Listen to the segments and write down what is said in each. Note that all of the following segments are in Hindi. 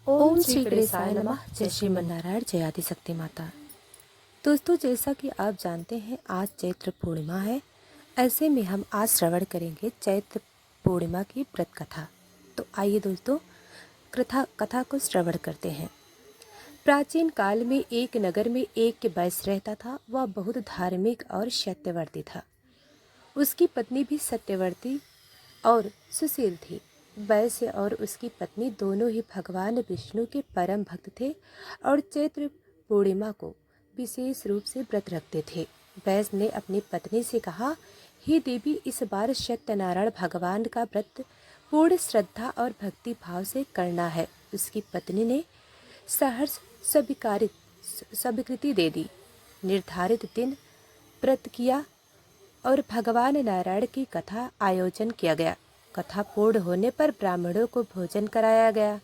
ओम श्री गणेशाय नमः। जय श्रीमन्नारायण, जय आदिशक्ति माता। दोस्तों, जैसा कि आप जानते हैं आज चैत्र पूर्णिमा है। ऐसे में हम आज श्रवण करेंगे चैत्र पूर्णिमा की व्रत कथा। तो आइए दोस्तों कथा को श्रवण करते हैं। प्राचीन काल में एक नगर में एक वैश्य रहता था। वह बहुत धार्मिक और सत्यवर्ती था। उसकी पत्नी भी सत्यवर्ती और सुशील थी। वैश्य और उसकी पत्नी दोनों ही भगवान विष्णु के परम भक्त थे और चैत्र पूर्णिमा को विशेष रूप से व्रत रखते थे। वैश्य ने अपनी पत्नी से कहा, हे देवी, इस बार सत्यनारायण भगवान का व्रत पूर्ण श्रद्धा और भक्ति भाव से करना है। उसकी पत्नी ने सहर्ष स्वीकृति दे दी। निर्धारित दिन व्रत किया और भगवान नारायण की कथा आयोजन किया गया। कथा पूर्ण होने पर ब्राह्मणों को भोजन कराया गया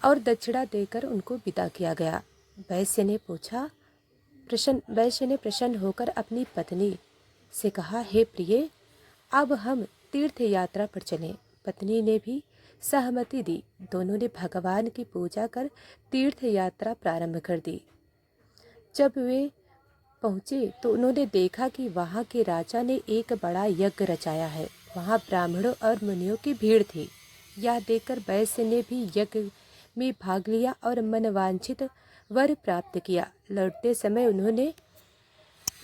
और दक्षिणा देकर उनको विदा किया गया। वैश्य ने प्रसन्न होकर अपनी पत्नी से कहा, हे प्रिय, अब हम तीर्थ यात्रा पर चलें। पत्नी ने भी सहमति दी। दोनों ने भगवान की पूजा कर तीर्थ यात्रा प्रारंभ कर दी। जब वे पहुँचे तो उन्होंने देखा कि वहाँ के राजा ने एक बड़ा यज्ञ रचाया है। वहाँ ब्राह्मणों और मुनियों की भीड़ थी। यह देखकर वैश्य ने भी यज्ञ में भाग लिया और मनवांछित वर प्राप्त किया। लौटते समय उन्होंने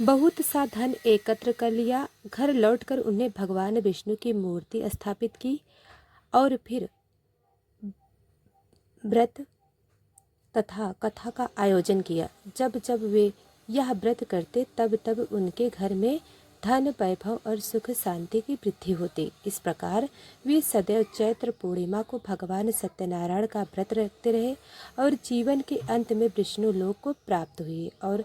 बहुत सा धन एकत्र कर लिया। घर लौटकर उन्हें भगवान विष्णु की मूर्ति स्थापित की और फिर व्रत तथा कथा का आयोजन किया। जब जब वे यह व्रत करते तब तब उनके घर में धन, वैभव और सुख शांति की वृद्धि होती। इस प्रकार वे सदैव चैत्र पूर्णिमा को भगवान सत्यनारायण का व्रत रखते रहे और जीवन के अंत में विष्णु लोक को प्राप्त हुए और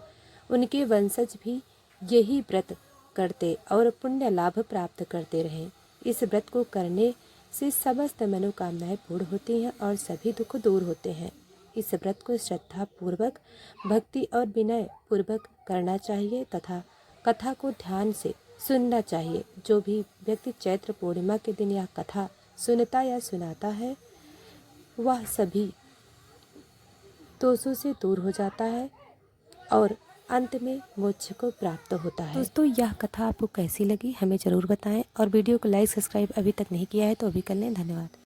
उनके वंशज भी यही व्रत करते और पुण्य लाभ प्राप्त करते रहे। इस व्रत को करने से समस्त मनोकामनाएं पूर्ण होती हैं और सभी दुख दूर होते हैं। इस व्रत को श्रद्धा पूर्वक, भक्ति और विनय पूर्वक करना चाहिए तथा कथा को ध्यान से सुनना चाहिए। जो भी व्यक्ति चैत्र पूर्णिमा के दिन यह कथा सुनता या सुनाता है वह सभी दोषों से दूर हो जाता है और अंत में मोक्ष को प्राप्त होता है। दोस्तों, यह कथा आपको कैसी लगी हमें ज़रूर बताएं और वीडियो को लाइक सब्सक्राइब अभी तक नहीं किया है तो अभी कर लें। धन्यवाद।